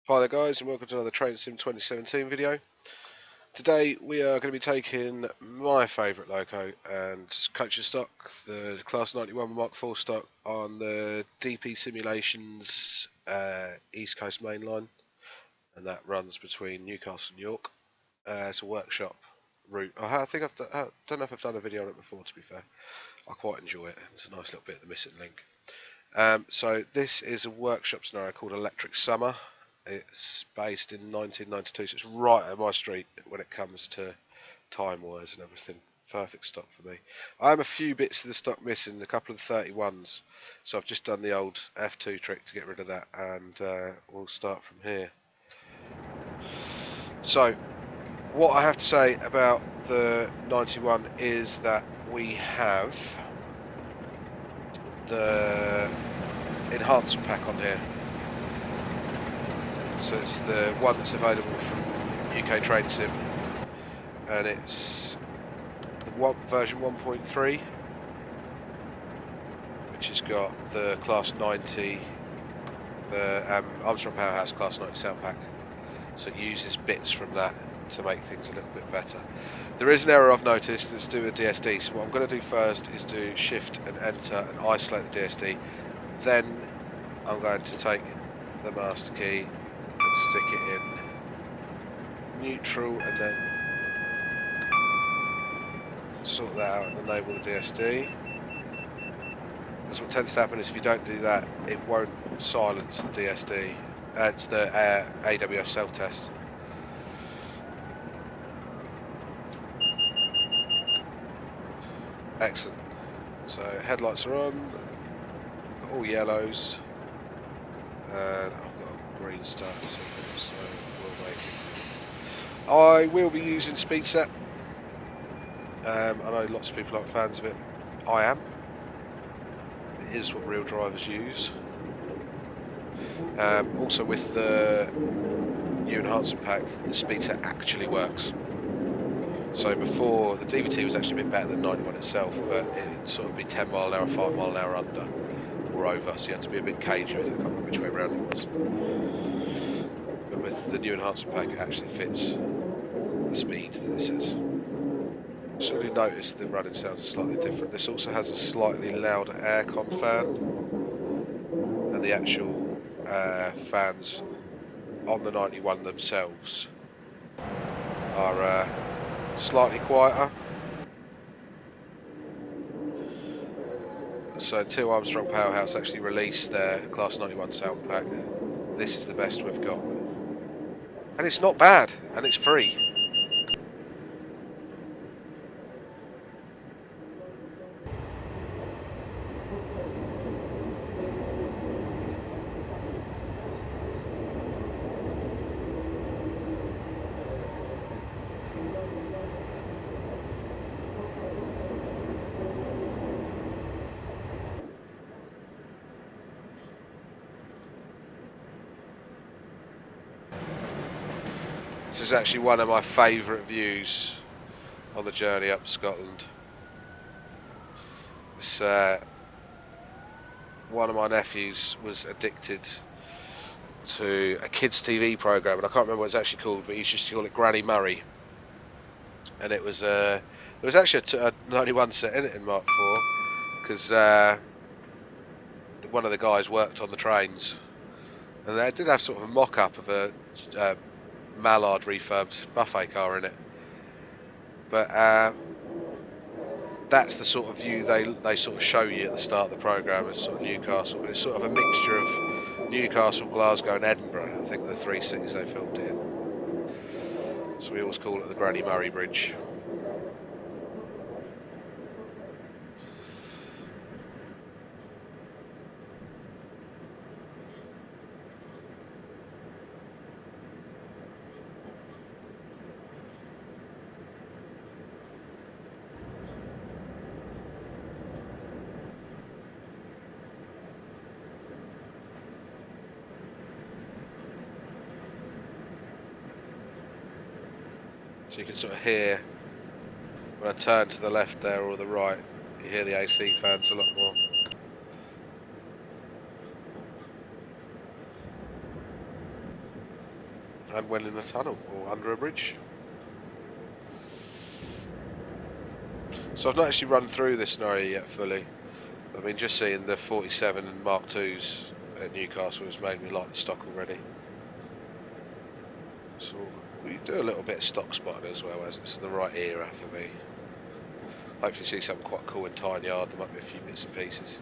Hi there guys, and welcome to another Train Sim 2017 video. Today we are going to be taking my favourite loco and coaching stock, the Class 91 Mark IV stock on the DP Simulations East Coast mainline, and that runs between Newcastle and York. It's a workshop route. I don't know if I've done a video on it before, to be fair. I quite enjoy it. It's a nice little bit of the missing link. So this is a workshop scenario called Electric Summer. It's based in 1992, so it's right at my street when it comes to time-wise and everything. Perfect stock for me. I have a few bits of the stock missing, a couple of 31s, so I've just done the old F2 trick to get rid of that, and we'll start from here. So, what I have to say about the 91 is that we have the enhancement pack on here. So it's the one that's available from UK Train Sim, and it's the version 1.3, which has got the Class 90, the Armstrong Powerhouse Class 90 sound pack. So it uses bits from that to make things a little bit better. There is an error I've noticed, let's do a DSD. So what I'm going to do first is do Shift and Enter and isolate the DSD. Then I'm going to take the master key and stick it in neutral, and then sort that out and enable the DSD. Because what tends to happen is if you don't do that, it won't silence the DSD. It's the AWS self-test. Excellent. So headlights are on, got all yellows, and I've got a green starter signal, so we'll make it. I will be using speed set. I know lots of people aren't fans of it. I am. It is what real drivers use. Also with the new enhancement pack, the speed set actually works. So before, the DVT was actually a bit better than 91 itself, but it'd sort of be 10 mile an hour, 5 mile an hour under or over, so you had to be a bit cagey with it. I can't remember which way around it was. But with the new enhancement pack, it actually fits the speed that it says. Suddenly noticed the running sounds are slightly different. This also has a slightly louder aircon fan, and the actual fans on the 91 themselves are slightly quieter. So until Armstrong Powerhouse actually released their Class 91 sound pack, this is the best we've got. And it's not bad, and it's free. This is actually one of my favourite views on the journey up to Scotland. It's, one of my nephews was addicted to a kids' TV programme, and I can't remember what it's actually called, but he used to call it Granny Murray. And it was there was actually a 91 set in it in Mark IV, because one of the guys worked on the trains, and they did have sort of a mock-up of a Mallard refurbed buffet car in it, but that's the sort of view they sort of show you at the start of the programme as sort of Newcastle, but it's sort of a mixture of Newcastle, Glasgow and Edinburgh, I think, the three cities they filmed it in. So we always call it the Granny Murray Bridge. So you can sort of hear, when I turn to the left there or the right, you hear the AC fans a lot more. and when in a tunnel or under a bridge. So I've not actually run through this scenario yet fully. I mean, just seeing the 47 and Mark IIs at Newcastle has made me like the stock already. So we do a little bit of stock spotting as well, as it's the right era for me. Hopefully see something quite cool in Tyne-Yard. There might be a few bits and pieces.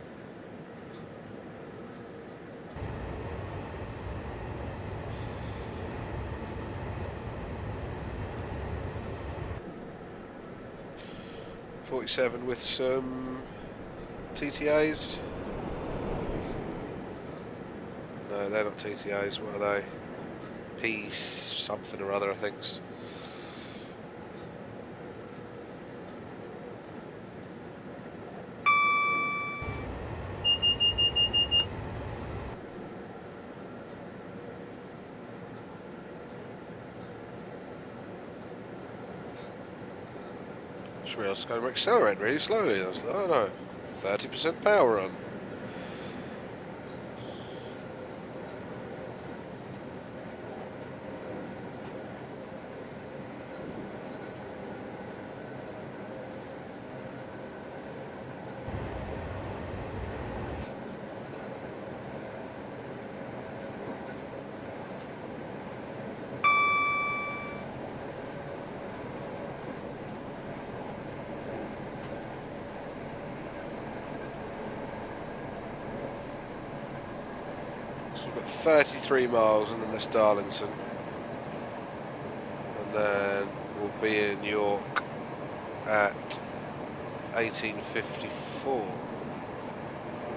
.47 with some TTAs. No, they're not TTAs. What are they? P something or other, I think. Just realised I was going to accelerate really slowly. I was like, oh no, 30% power on. So we've got 33 miles and then that's Darlington. And then we'll be in York at 1854.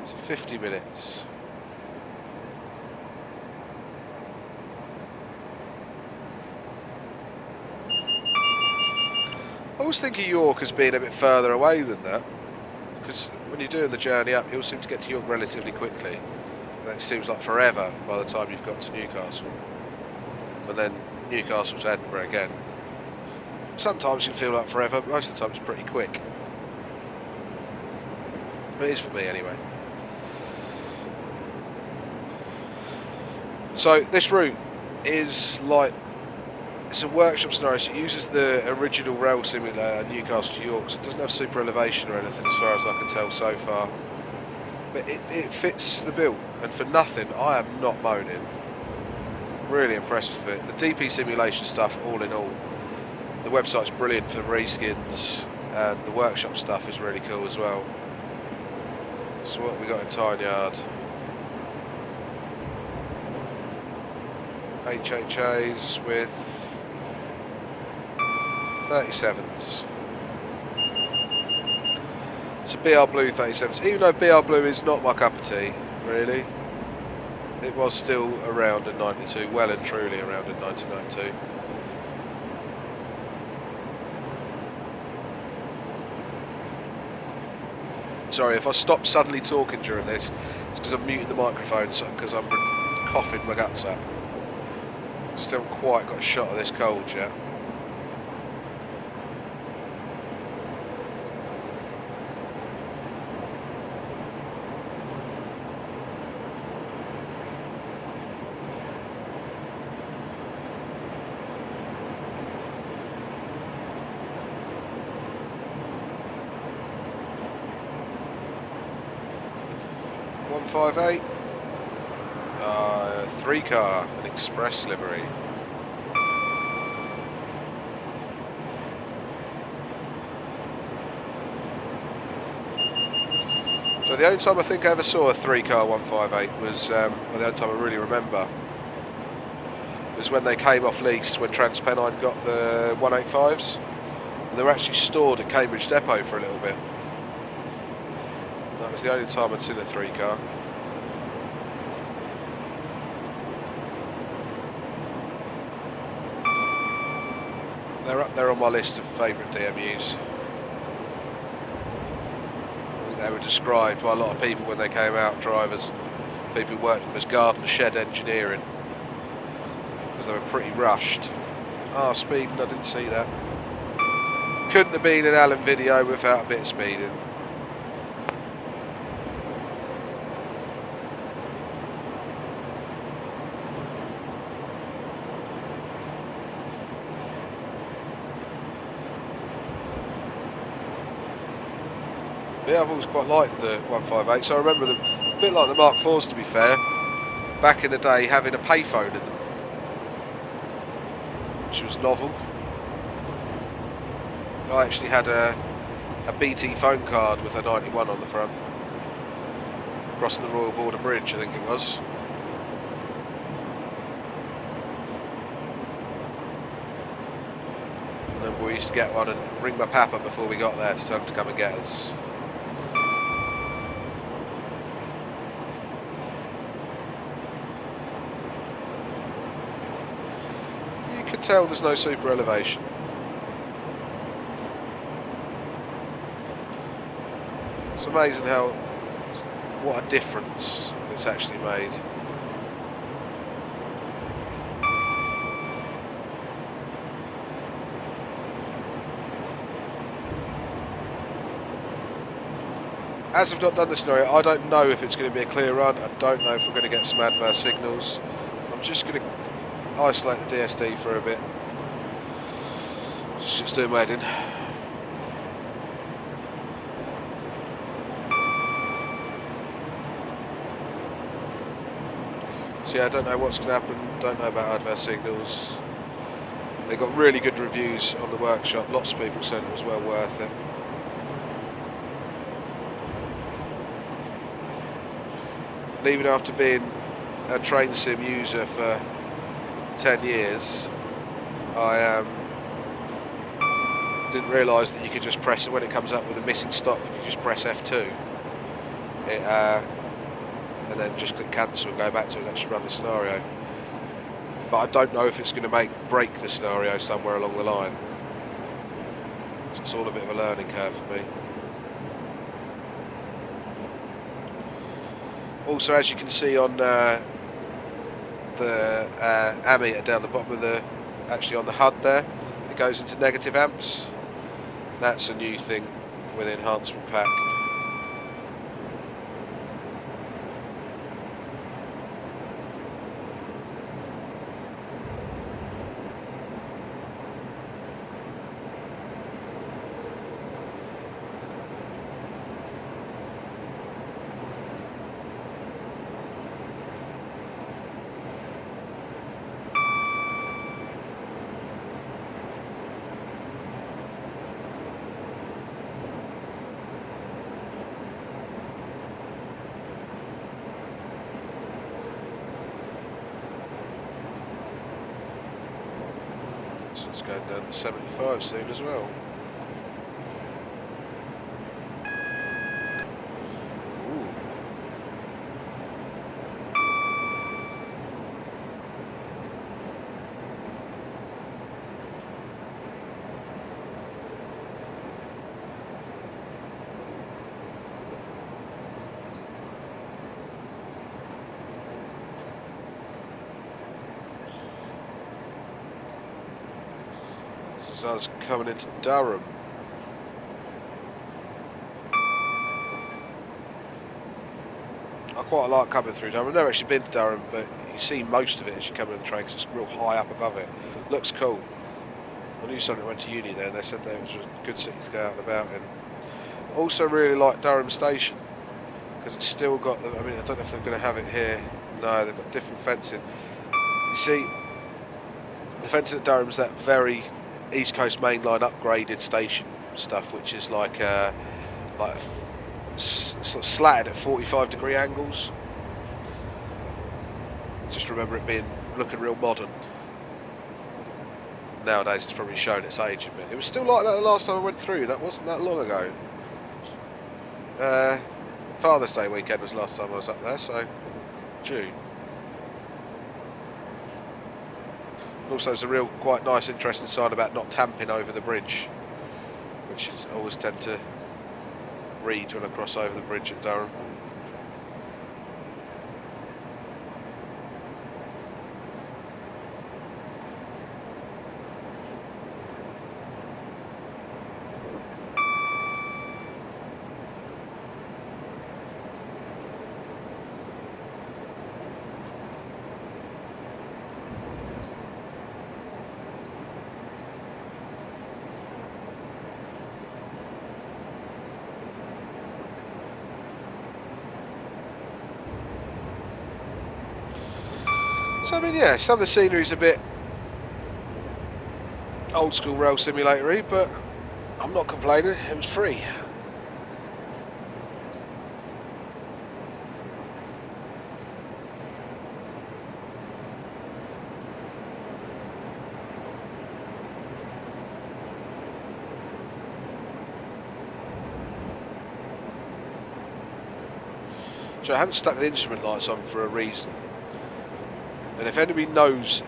So 50 minutes. I always think of York as being a bit further away than that, because when you're doing the journey up, you all seem to get to York relatively quickly. And it seems like forever by the time you've got to Newcastle. And then Newcastle to Edinburgh again. Sometimes it can feel like forever, but most of the time it's pretty quick. It is for me anyway. So this route is like, it's a workshop scenario, so it uses the original rail simulator Newcastle to York, so it doesn't have super elevation or anything as far as I can tell so far. But it fits the bill, and for nothing, I am not moaning. I'm really impressed with it. The DP simulation stuff, all in all, the website's brilliant for reskins, and the workshop stuff is really cool as well. So what have we got in Tyne-Yard? HHAs with 37s. It's a BR Blue 37s, even though BR Blue is not my cup of tea, really. It was still around in 92, well and truly around in 1992. Sorry, if I stop suddenly talking during this, it's because I've muted the microphone, because I'm coughing my guts out. Still haven't quite got a shot of this cold yet. .158, 3-car, an express livery. So the only time I think I ever saw a 3-car 158 was, well, the only time I really remember, was when they came off lease when TransPennine got the 185s. And they were actually stored at Cambridge Depot for a little bit. That was the only time I'd seen a 3-car. They're up there on my list of favourite DMUs. They were described by a lot of people when they came out, drivers, people who worked with them as garden shed engineering, because they were pretty rushed. Ah, speeding, I didn't see that. Couldn't have been an Alan video without a bit of speeding. Yeah, I've always quite liked the 158. So I remember them a bit like the Mark IVs, to be fair. Back in the day, having a payphone in them, which was novel. I actually had a BT phone card with a 91 on the front, crossing the Royal Border Bridge, I think it was. And then we used to get one and ring my papa before we got there to tell him to come and get us. You can tell there's no super elevation. It's amazing what a difference it's actually made. As I've not done the scenario, I don't know if it's going to be a clear run. I don't know if we're going to get some adverse signals. I'm just going to isolate the DSD for a bit. Just doing my head in. So yeah, I don't know what's going to happen, don't know about adverse signals. They got really good reviews on the workshop, lots of people said it was well worth it. And even after being a train sim user for 10 years, I didn't realise that you could just press it when it comes up with a missing stop. If you just press F2, and then just click cancel and go back to it, that should run the scenario. But I don't know if it's going to break the scenario somewhere along the line. So it's all a bit of a learning curve for me. Also, as you can see on the ammeter down the bottom of actually on the HUD there, it goes into negative amps. That's a new thing with the enhancement pack. It's going down to 75 soon as well. Ooh. So I was coming into Durham. I quite like coming through Durham. I've never actually been to Durham, but you see most of it as you come in the train because it's real high up above it. Looks cool. I knew someone that went to uni there and they said that it was a good city to go out and about in. Also really like Durham Station because it's still got the, I mean, I don't know if they're going to have it here. No, they've got different fencing. You see, the fencing at Durham's that very East Coast mainline upgraded station stuff, which is like sort of slatted at 45-degree angles. Just remember it looking real modern. Nowadays it's probably shown its age a bit. It was still like that the last time I went through. That wasn't that long ago. Father's Day weekend was the last time I was up there, so June. Also, there's a real quite nice, interesting sign about not tamping over the bridge, which I always tend to read when I cross over the bridge at Durham. So I mean, yeah, some of the scenery's a bit old school rail simulator-y, but I'm not complaining, it was free. So I haven't stuck the instrument lights on for a reason. And if anybody knows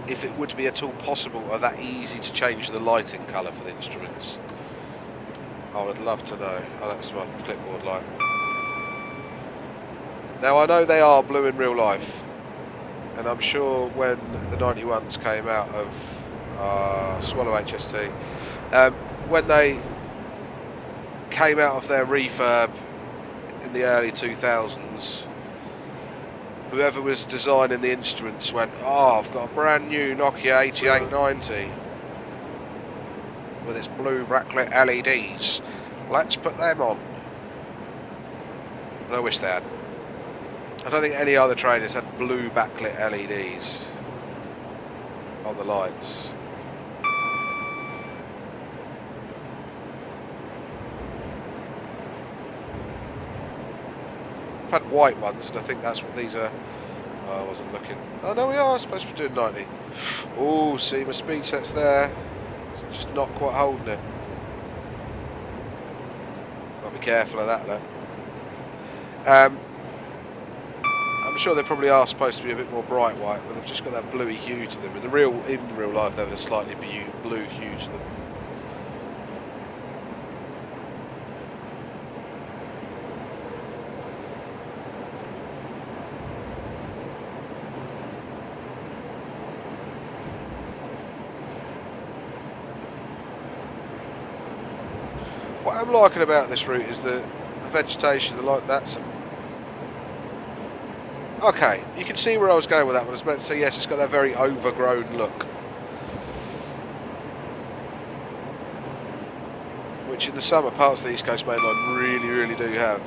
if it would be at all possible or that easy to change the lighting colour for the instruments, I would love to know. Oh, that's my clipboard light. Now I know they are blue in real life, and I'm sure when the 91s came out of Swallow HST, when they came out of their refurb in the early 2000s, whoever was designing the instruments went, oh, I've got a brand new Nokia 8890 with its blue backlit LEDs, let's put them on. And I wish they had. I don't think any other trainers had blue backlit LEDs on the lights. I've had white ones, and I think that's what these are. Oh, I wasn't looking. Oh no, we are supposed to be doing 90. Oh, see my speed set's there. It's just not quite holding it. Got to be careful of that though. I'm sure they probably are supposed to be a bit more bright white, but they've just got that bluey hue to them. In real life, they have a slightly blue hue to them. What I'm liking about this route is the vegetation. That's okay. You can see where I was going with that one. I was meant to say yes. It's got that very overgrown look, which in the summer parts of the East Coast mainline really do have.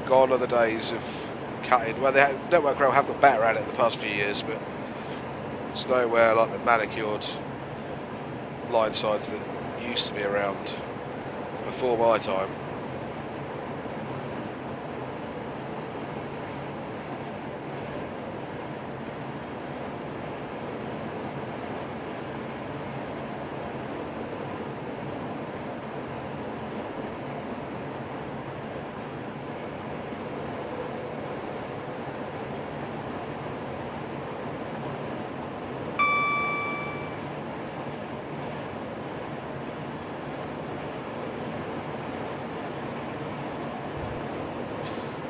Gone are the days of cutting. Well, Network Rail have got better at it in the past few years, but it's nowhere like the manicured line sides that used to be around before my time.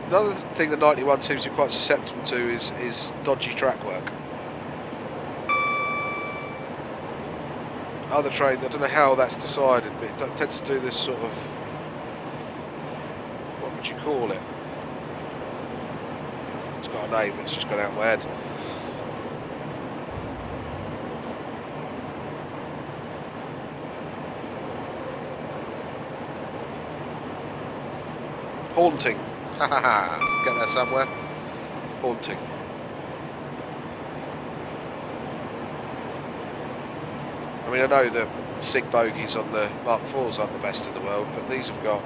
Another thing the 91 seems to be quite susceptible to is dodgy track work. Other trains, I don't know how that's decided, but it tends to do this sort of, what would you call it? It's got a name, it's just gone out of my head. Haunting. Ha ha ha, get there somewhere. Haunting. I mean, I know the SIG bogies on the Mark IVs aren't the best in the world, but these have got,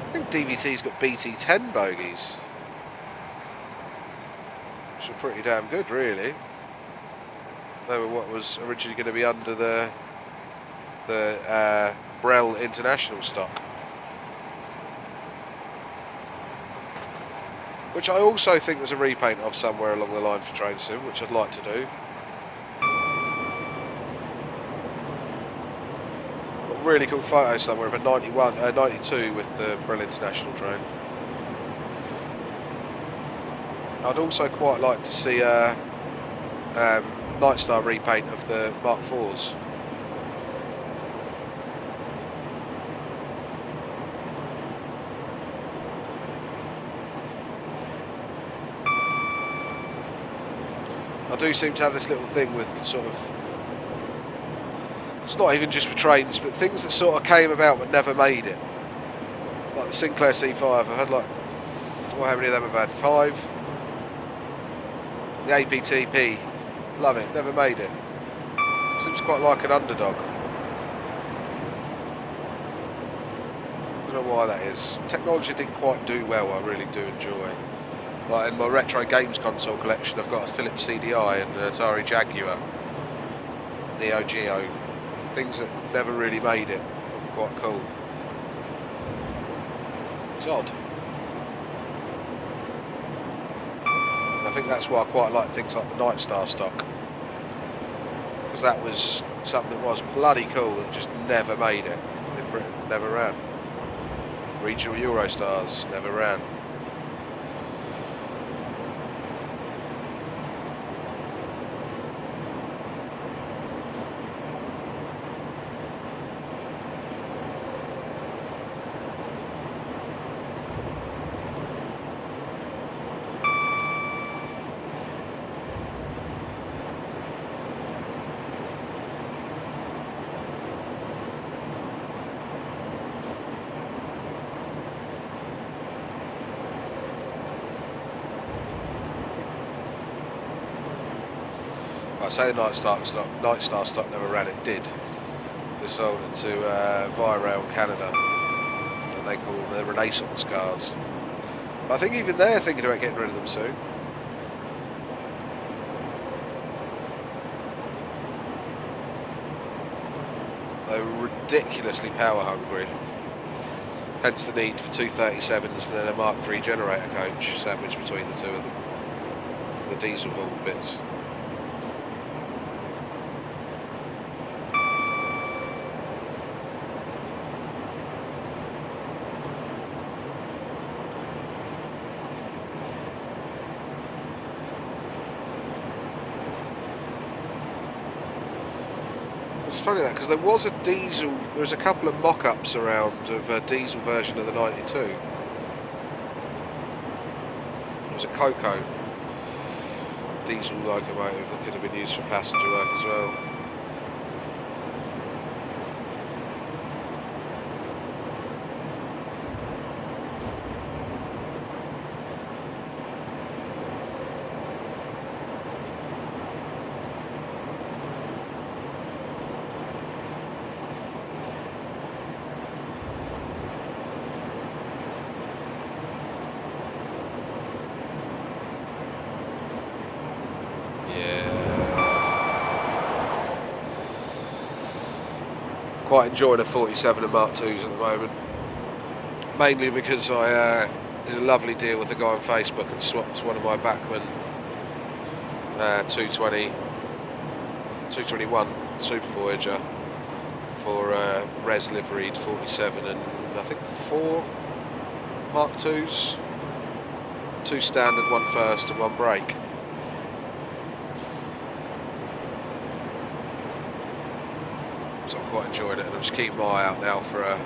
I think DVT's got BT10 bogies, which are pretty damn good, really. They were what was originally going to be under the Brell International stock, which I also think there's a repaint of somewhere along the line for Train Sim, which I'd like to do. Got really cool photos somewhere of a 92 with the Brell International train. I'd also quite like to see a Night Star repaint of the Mark IVs. I do seem to have this little thing with sort of, it's not even just for trains, but things that sort of came about but never made it. Like the Sinclair C5, I've had like, well, how many of them have had? 5? The APTP, love it, never made it. Seems quite like an underdog. Don't know why that is. Technology didn't quite do well, I really do enjoy. Like in my retro games console collection, I've got a Philips CDI and an Atari Jaguar, Neo Geo, things that never really made it, but quite cool. It's odd. I think that's why I quite like things like the Nightstar stock, because that was something that was bloody cool that just never made it in Britain, never ran. Regional Eurostars never ran. I say the Nightstar stock never ran, it did. They sold it to Via Rail Canada, and they call them the Renaissance cars. But I think even they're thinking about getting rid of them soon. They were ridiculously power hungry, hence the need for 237s and then a Mark III generator coach sandwiched between the two of them, the diesel haul bits. It's funny that, because there was a diesel, there was a couple of mock-ups around of a diesel version of the 92. There was a Coco diesel locomotive that could have been used for passenger work as well. Quite enjoying a 47 and Mark IIs at the moment, mainly because I did a lovely deal with the guy on Facebook and swapped one of my Bachmann 221 Super Voyager for a res liveried 47 and I think 4 Mark IIs, 2 standard, 1 first and 1 brake. So I'm quite enjoying it, and I'm just keeping my eye out now for I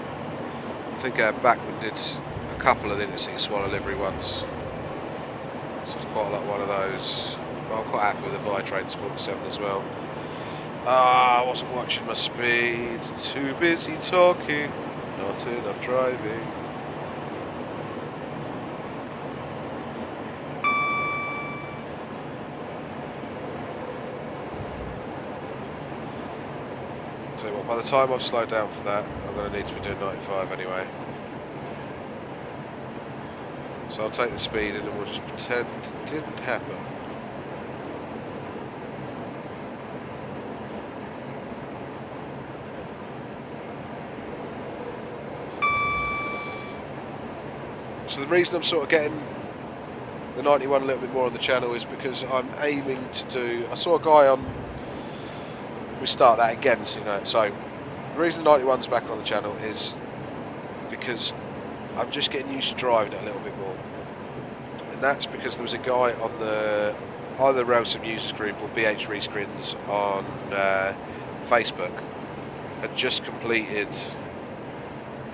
think Bachmann did a couple of the Intercity Swallow livery ones, so it's quite like one of those. But I'm quite happy with the Vitrains 47 as well. I wasn't watching my speed, too busy talking, not enough driving. Tell you what, by the time I've slowed down for that, I'm going to need to be doing 95 anyway. So I'll take the speed in and we'll just pretend it didn't happen. So the reason I'm sort of getting the 91 a little bit more on the channel is because I'm aiming to do, I saw a guy on, we start that again, so, you know, so the reason the 91's back on the channel is because I'm just getting used to driving it a little bit more, and that's because there was a guy on the either Railsim users group or BH Rescreens on Facebook had just completed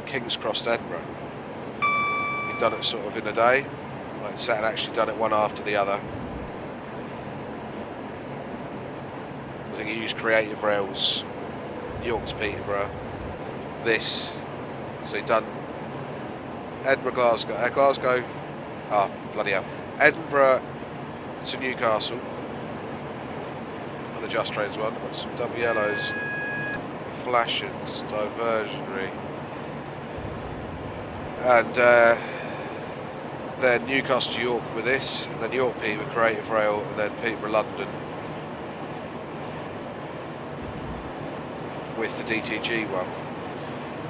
King's Cross to Edinburgh. He'd done it sort of in a day, like sat and actually done it one after the other. I think he used Creative Rails, York to Peterborough, this, so he'd done Edinburgh, Glasgow, bloody hell, Edinburgh to Newcastle on the Just Trains one. Got some double yellows, flashing, diversionary, and then Newcastle-York with this, and then York P with Creative Rail, and then Peterborough-London with the DTG one.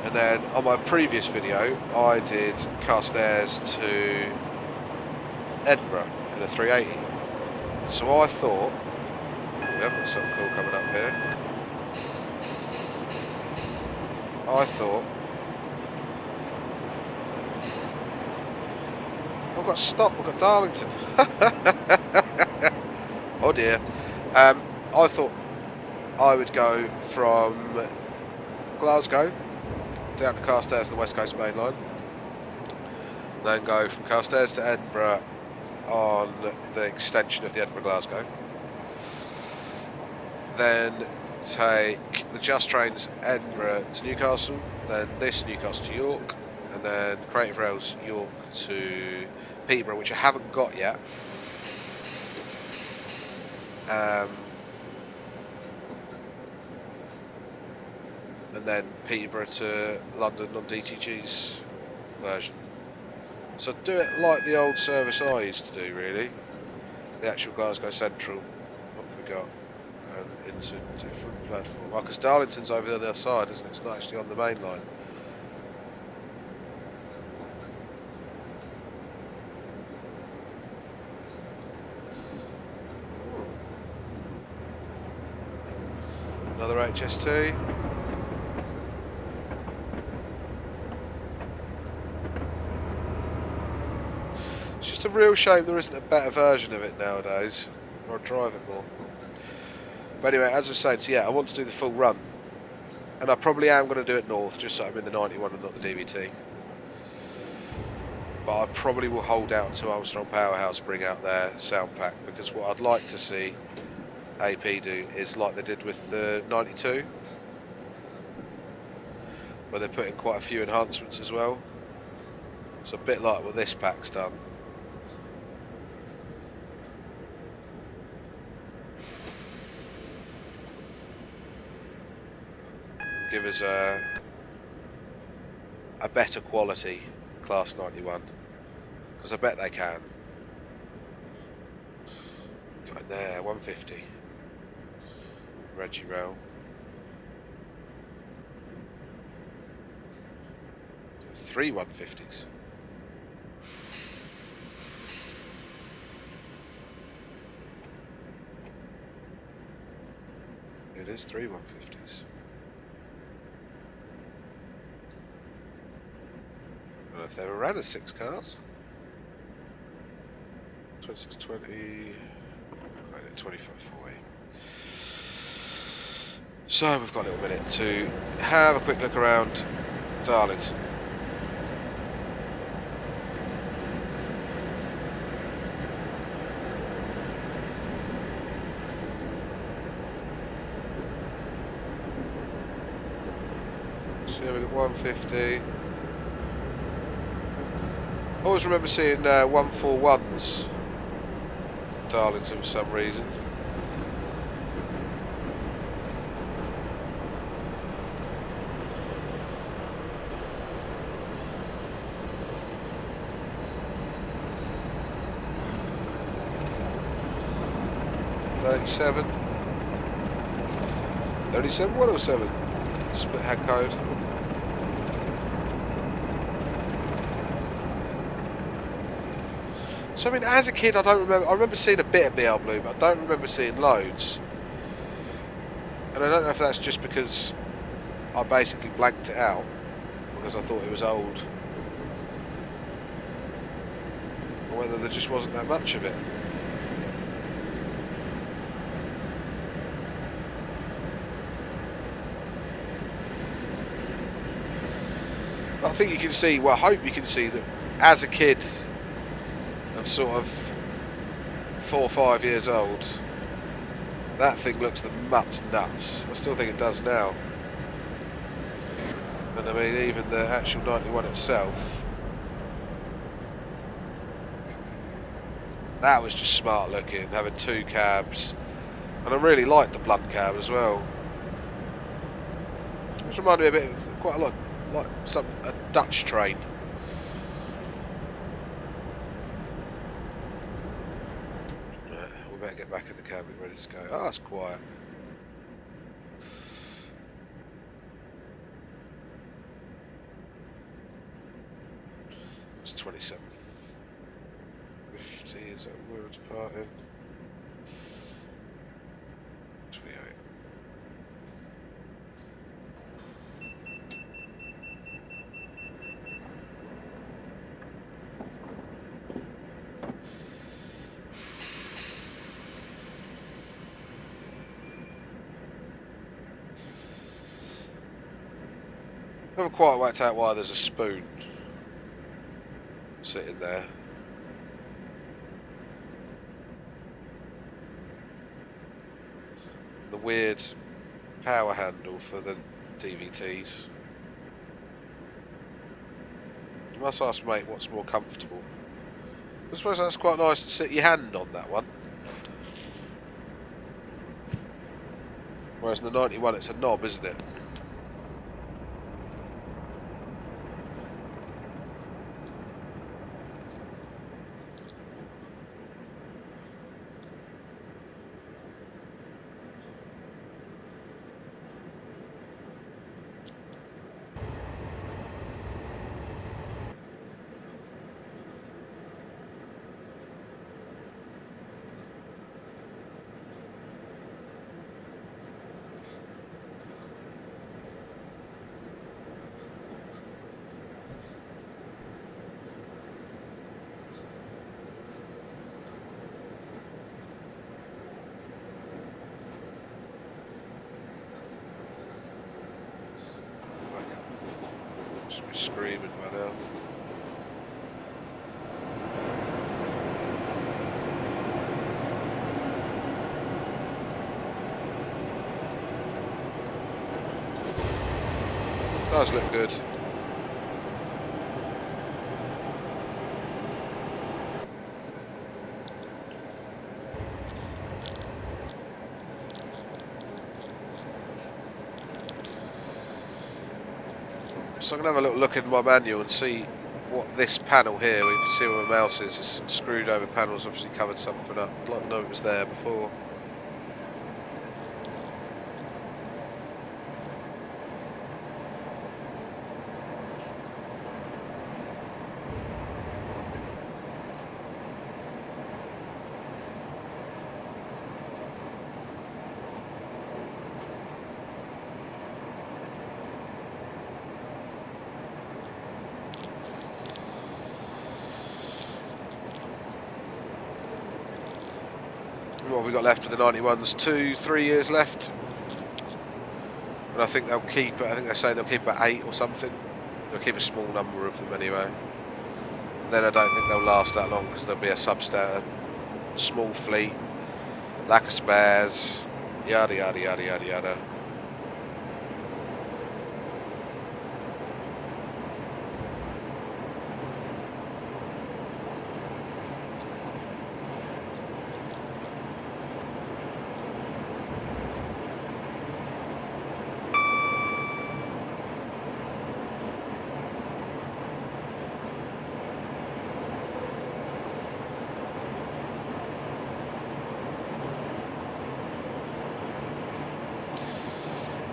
And then on my previous video I did Carstairs to Edinburgh in a 380. So I thought, we have got something cool coming up here. I thought, I've got stock, I've got Darlington. Oh dear. I thought I would go from Glasgow down to Carstairs, the West Coast main line, then go from Carstairs to Edinburgh on the extension of the Edinburgh-Glasgow, then take the Just Trains Edinburgh to Newcastle, then this Newcastle to York, and then Creative Rails York to Peterborough, which I haven't got yet. And then Peterborough to London on DTG's version. So do it like the old service I used to do, really. The actual Glasgow Central. What have we got? And into different platform. Oh, because Darlington's over the other side, isn't it? It's not actually on the main line. Another HST. It's just a real shame there isn't a better version of it nowadays, or I'd drive it more. But anyway, as I was saying, so yeah, I want to do the full run, and I probably am going to do it north, just so I'm in the 91 and not the DVT. But I probably will hold out until Armstrong Powerhouse bring out their sound pack, because what I'd like to see AP do is like they did with the 92, where they put in quite a few enhancements as well. So a bit like what this pack's done. Give us a better quality Class 91, because I bet they can. Got in there, 150. Reggie Rail. 3 150s. It is 3 150s. I don't know if they were ran as 6 cars. 2620, 2540. So we've got a little minute to have a quick look around Darlington. So we've got 150. I always remember seeing 141s Darlington for some reason. $37 107 split head code. So I mean, as a kid, I remember seeing a bit of BL Blue, but I don't remember seeing loads. And I don't know if that's just because I basically blanked it out because I thought it was old, or whether there just wasn't that much of it. But I think you can see, well, I hope you can see that as a kid of sort of 4 or 5 years old, that thing looks the nuts. I still think it does now. And I mean, even the actual 91 itself, That was just smart looking, having two cabs. And I really liked the blunt cab as well. Which reminded me a bit of quite a lot like a Dutch train. Right, we better get back in the cab, get ready to go. Oh, that's quiet. It's 27. 50, is that where we're departing? 28. I haven't quite worked out why there's a spoon sitting there. The weird power handle for the DVTs. You must ask mate what's more comfortable. I suppose that's quite nice to sit your hand on that one. Whereas in the 91 it's a knob, isn't it? Should be screaming by now. Does look good. So I'm going to have a little look in my manual and see what this panel here, we can see where my mouse is, this screwed over panel's obviously covered something up. I'd like to know it was there before. What have we got left of the 91s? 2-3 years left. And I think they'll keep it, I think they're saying they'll keep it at 8 or something. They'll keep a small number of them anyway. And then I don't think they'll last that long because there'll be a small fleet, lack of spares, yada yada yada yada yada.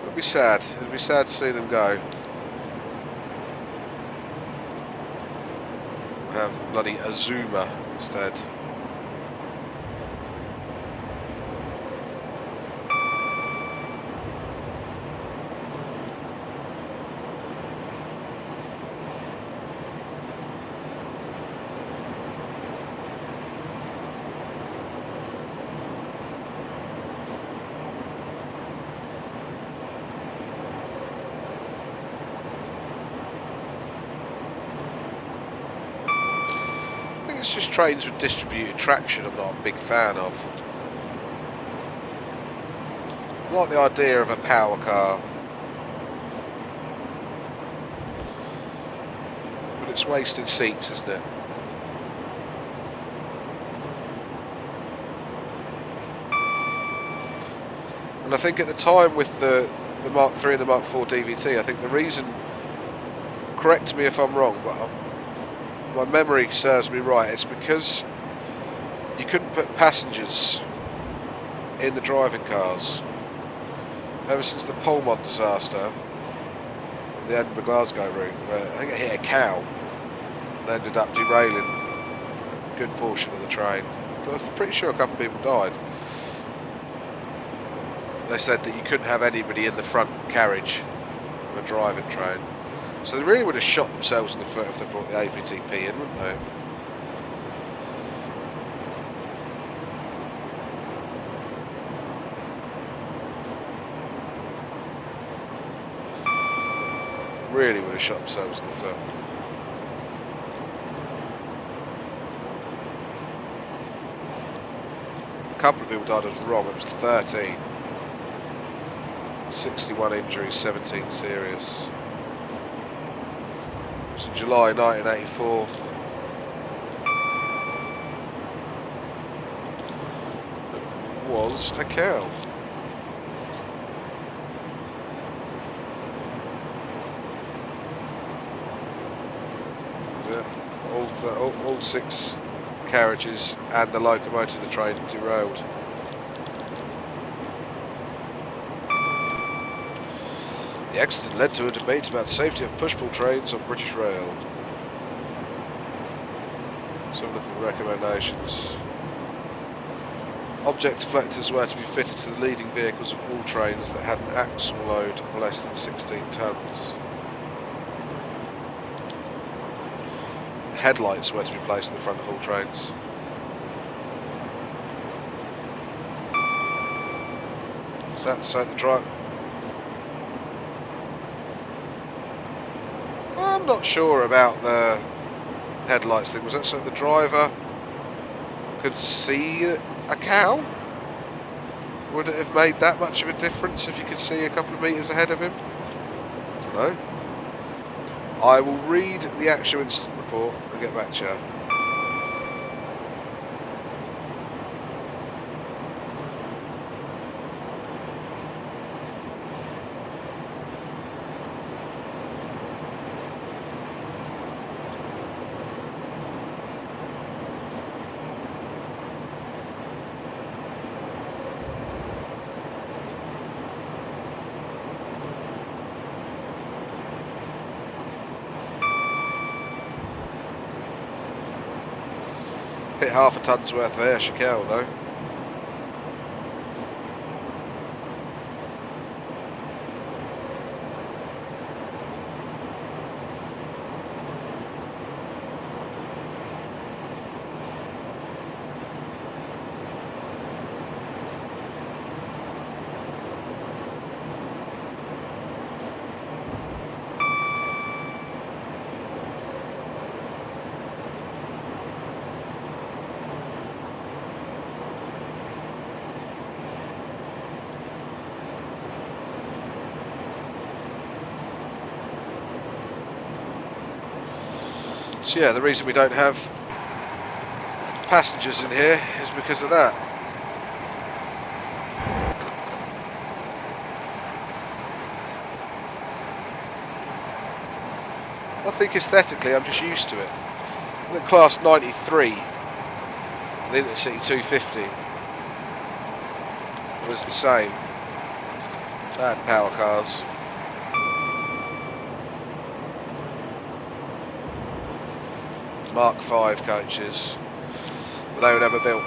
It'll be sad. It'll be sad to see them go. We'll have bloody Azuma instead. It's just trains with distributed traction I'm not a big fan of. I like the idea of a power car, but it's wasted seats, isn't it? And I think at the time with the Mark III and the Mark IV DVT, I think the reason, correct me if I'm wrong, but my memory serves me right, it's because you couldn't put passengers in the driving cars. Ever since the Polmont disaster, the Edinburgh-Glasgow route, where I think it hit a cow and ended up derailing a good portion of the train. But I'm pretty sure a couple of people died. They said that you couldn't have anybody in the front carriage of a driving train. So they really would have shot themselves in the foot if they brought the APTP in, wouldn't they? Really would have shot themselves in the foot. A couple of people died as wrong, it was 13. 61 injuries, 17 serious. It was in July 1984. It was a cow. All 6 carriages and the locomotive of the train derailed. The accident led to a debate about the safety of push-pull trains on British Rail. So look at the recommendations. Object deflectors were to be fitted to the leading vehicles of all trains that had an axle load of less than 16 tonnes. Headlights were to be placed in the front of all trains. So the drive. I'm not sure about the headlights thing. Was that so the driver could see a cow? Would it have made that much of a difference if you could see a couple of metres ahead of him? I don't know. I will read the actual incident report and get back to you. Hit half a tonne's worth of air Chicago though. So yeah, the reason we don't have passengers in here is because of that. I think aesthetically I'm just used to it. The Class 93, the Intercity 250, was the same. They had power cars. Mark V coaches, but they were never built.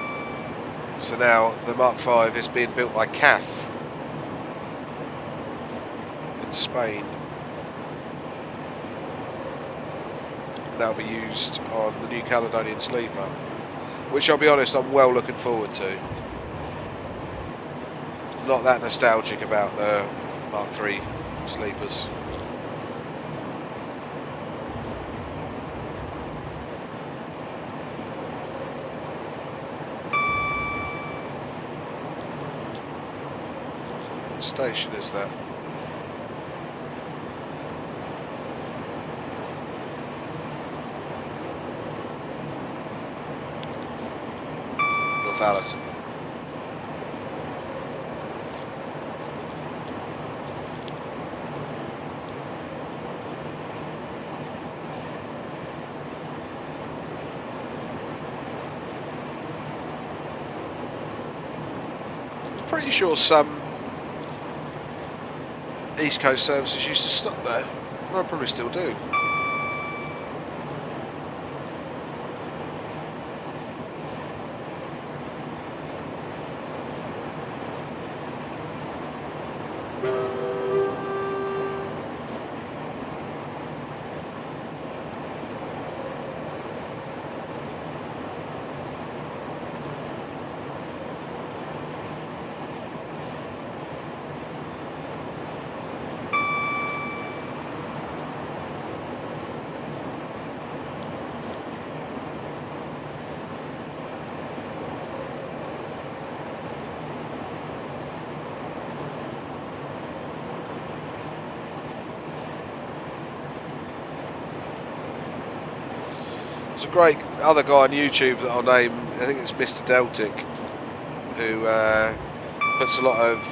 So now the Mark V is being built by CAF in Spain. And that'll be used on the New Caledonian Sleeper, which I'll be honest, I'm well looking forward to. Not that nostalgic about the Mark III sleepers. What station is that? Northallerton. Pretty sure some East Coast services used to stop there. I probably still do. There's a great other guy on YouTube that I'll name, I think it's Mr. Deltic, who puts a lot of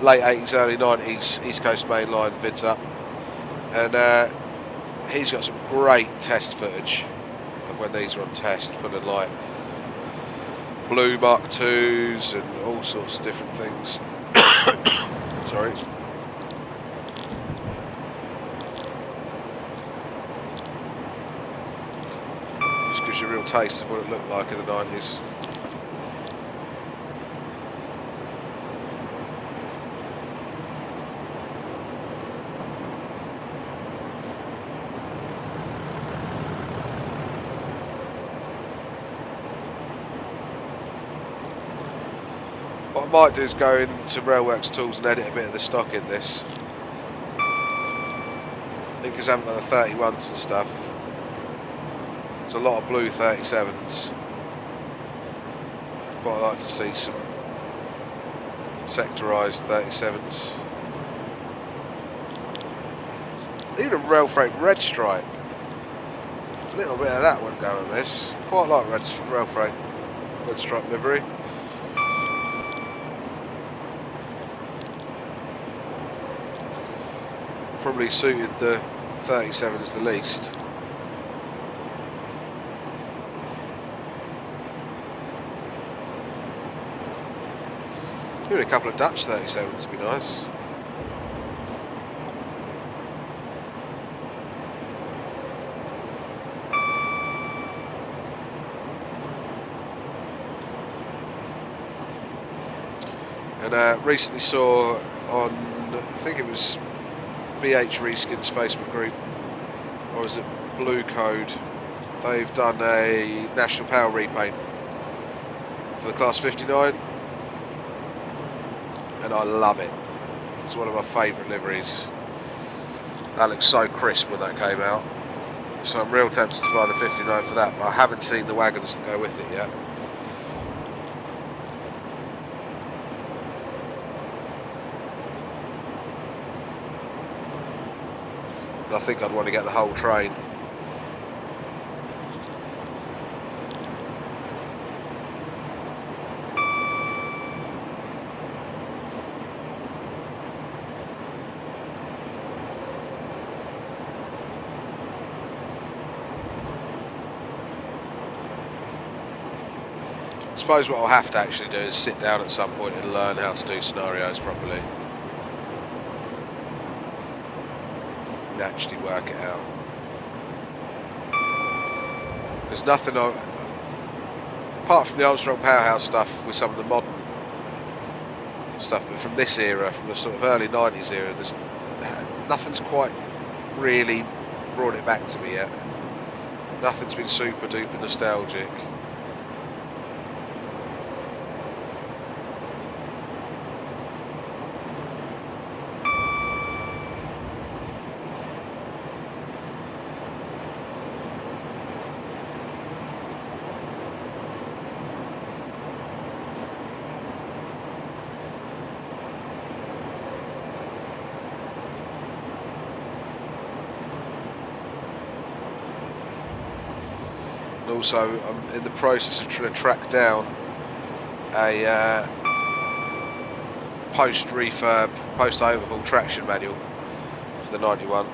late 80s, early 90s East Coast mainline vids up, and he's got some great test footage of when these are on test, full of like blue Mark IIs and all sorts of different things. Sorry. Just gives you a real taste of what it looked like in the 90s. What I might do is go into Railworks Tools and edit a bit of the stock in this. I think because I haven't got the 31s and stuff. There's a lot of blue 37s. Quite like to see some sectorised 37s. Even a rail freight red stripe. A little bit of that wouldn't go with this. Quite like rail freight red stripe livery. Probably suited the 37s the least. Even a couple of Dutch 37s would be nice. And recently saw on, I think it was BH Reskin's Facebook group, or is it Blue Code, they've done a National Power repaint for the Class 59, and I love it. It's one of my favourite liveries. That looks so crisp when that came out, so I'm real tempted to buy the 59 for that, but I haven't seen the wagons that go with it yet. I think I'd want to get the whole train. I suppose what I'll have to actually do is sit down at some point and learn how to do scenarios properly. And actually work it out. There's nothing apart from the Armstrong Powerhouse stuff with some of the modern stuff, but from this era, from the sort of early 90s era, there's nothing's quite really brought it back to me yet. Nothing's been super duper nostalgic. Also, I'm in the process of trying to track down a post-refurb, post-overhaul traction manual for the 91.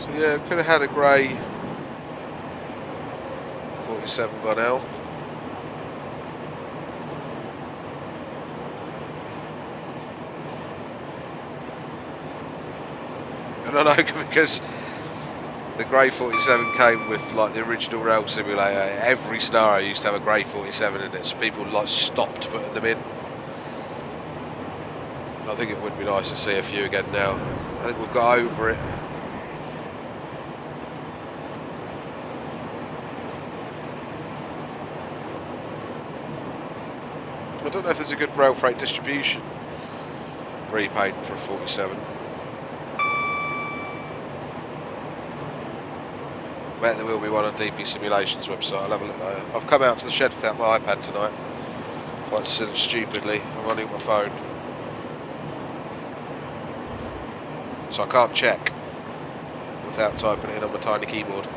So yeah, could have had a grey 47 by now. And I know because the grey 47 came with like the original rail simulator. Every scenario used to have a grey 47 in it, so people like stopped putting them in. I think it would be nice to see a few again now. I think we've got over it. I don't know if there's a good rail freight distribution repaint for a 47. Bet there will be one on DP Simulation's website. I'll have a look later. I've come out to the shed without my iPad tonight. Quite stupidly. I'm running my phone. So I can't check without typing it in on my tiny keyboard.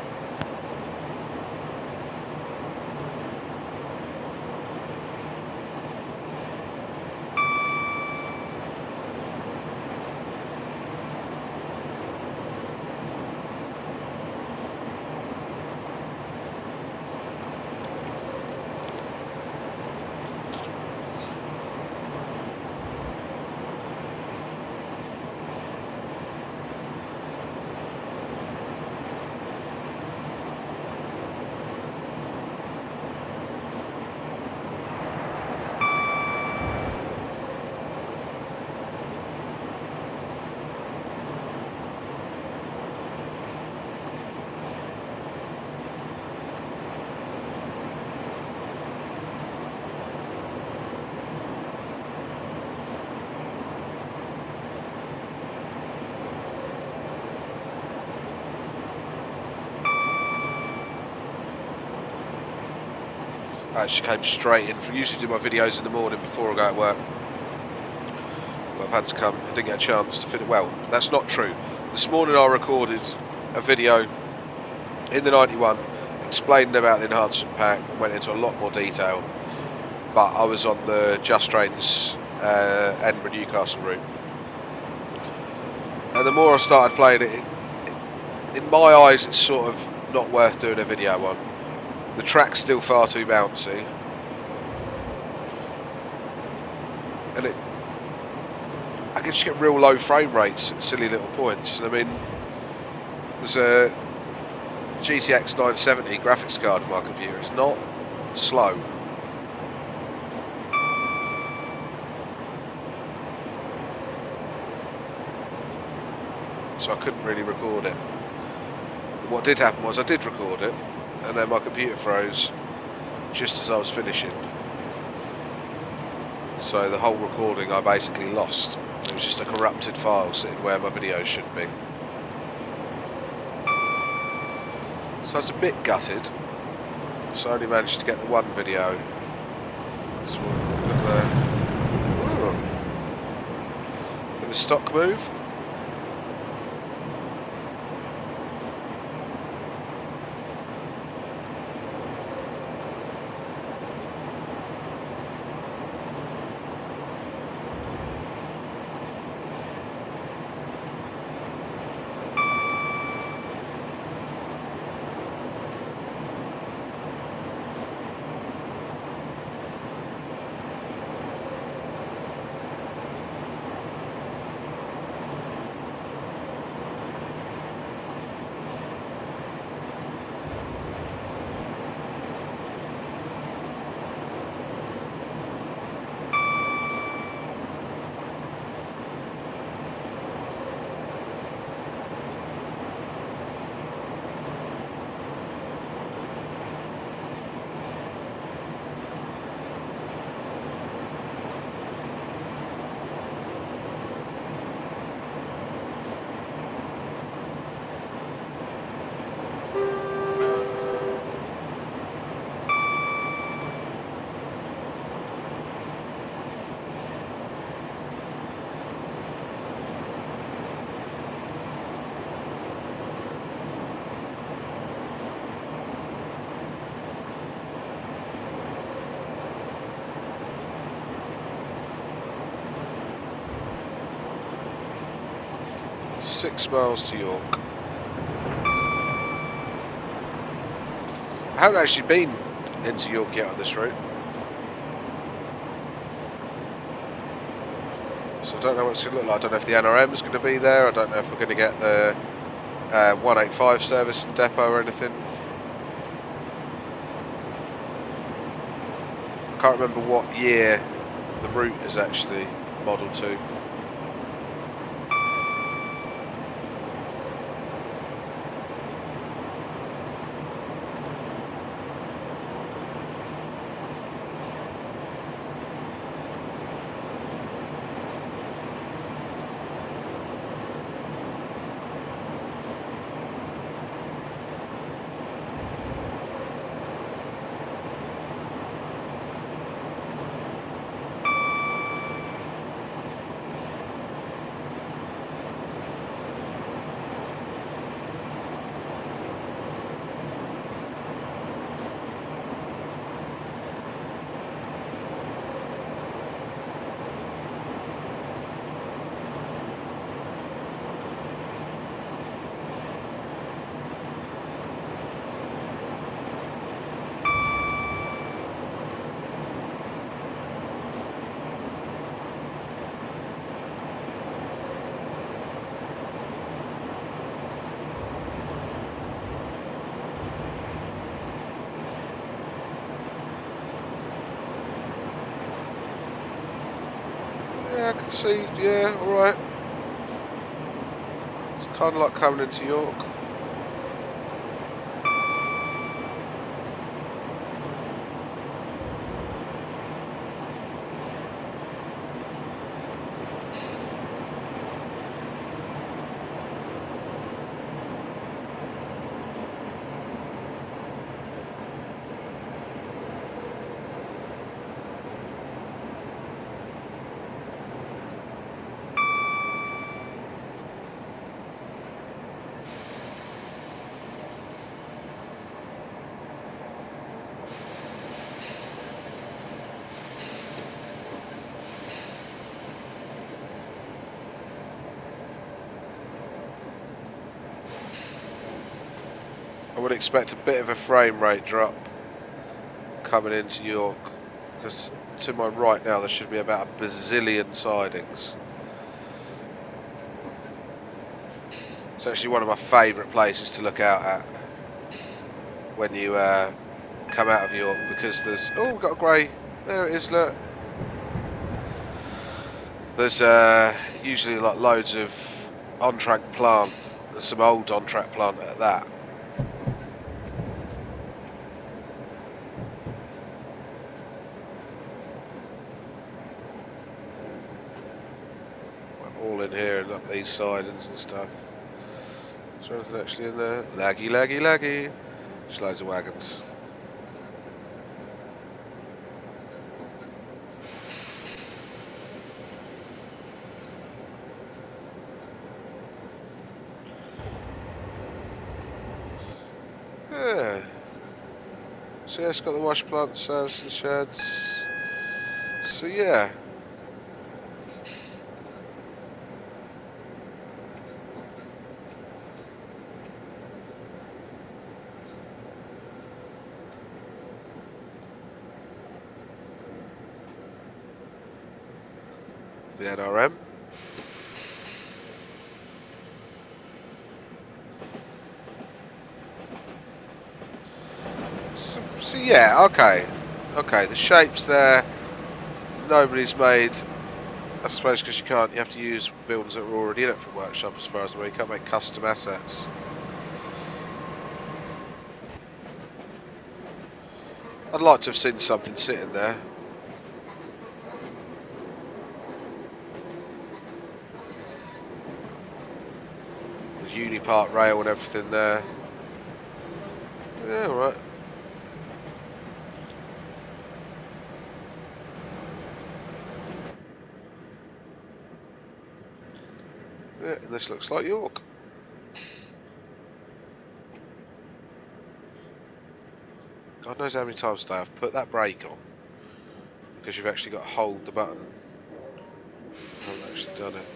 I actually came straight in. I usually do my videos in the morning before I go to work. But I've had to come. I didn't get a chance to fit it. Well, that's not true. This morning I recorded a video in the 91 explaining about the enhancement pack and went into a lot more detail. But I was on the Just Trains Edinburgh Newcastle route. And the more I started playing it, in my eyes it's sort of not worth doing a video on. The track's still far too bouncy, and I can just get real low frame rates at silly little points. And I mean, there's a GTX 970 graphics card in my computer. It's not slow. So I couldn't really record it. What did happen was I did record it, and then my computer froze just as I was finishing. So the whole recording I basically lost. It was just a corrupted file sitting where my video should be. So I was a bit gutted. So I only managed to get the one video. So look at there. Oh. Bit of a stock move. .6 miles to York. I haven't actually been into York yet on this route, so I don't know what it's going to look like. I don't know if the NRM is going to be there. I don't know if we're going to get the 185 service and depot or anything. I can't remember what year the route is actually modelled to. Yeah, I can see, yeah, alright. It's kind of like coming into York. I would expect a bit of a frame rate drop coming into York, because to my right now there should be about a bazillion sidings. It's actually one of my favourite places to look out at when you come out of York, because there's, oh, we've got a grey, there it is, look. There's usually like loads of on-track plant, there's some old on-track plant at that. All in here and up these sidings and stuff. Is there anything actually in there? Laggy, laggy, laggy. Just loads of wagons. Yeah. So yeah, it's got the wash plant, service and sheds. So yeah. The NRM. So yeah, okay. Okay, the shape's there. Nobody's made, I suppose, because you have to use buildings that are already in it for workshop, as far as I know. You can't make custom assets. I'd like to have seen something sitting there. There's Unipart rail and everything there. Yeah, alright. Yeah, this looks like York. God knows how many times today I've put that brake on, because you've actually got to hold the button. I haven't actually done it.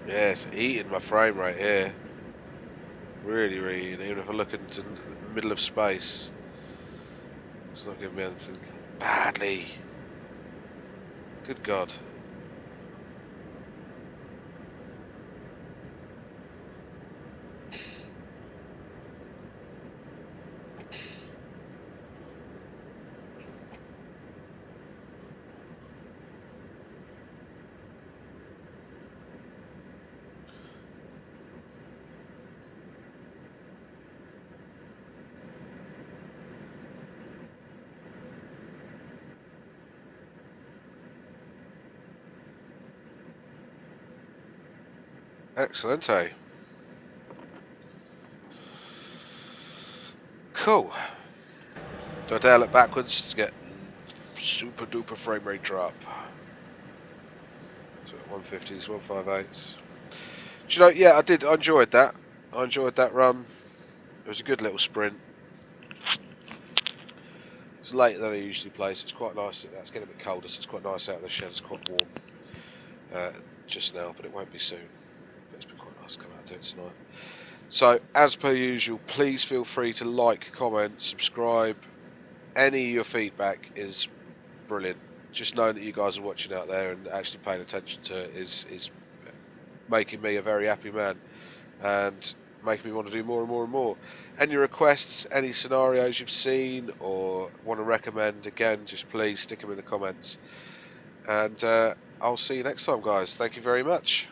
Yeah, it's eating my frame rate here. Really, really. Even if I look into the middle of space, it's not giving me anything. Badly. Good God. Excellent, eh? Cool. Do I dial it backwards to get super duper frame rate drop? So 150s, 158s. Do you know, yeah, I did. I enjoyed that. I enjoyed that run. It was a good little sprint. It's later than I usually play, so it's quite nice. It's getting a bit colder, so it's quite nice out of the shed. It's quite warm just now, but it won't be soon. But it's been quite nice to come out and do it tonight. So, as per usual, please feel free to like, comment, subscribe. Any of your feedback is brilliant. Just knowing that you guys are watching out there and actually paying attention to it is making me a very happy man, and making me want to do more and more and more. Any requests, any scenarios you've seen or want to recommend, again, just please stick them in the comments. And I'll see you next time, guys. Thank you very much.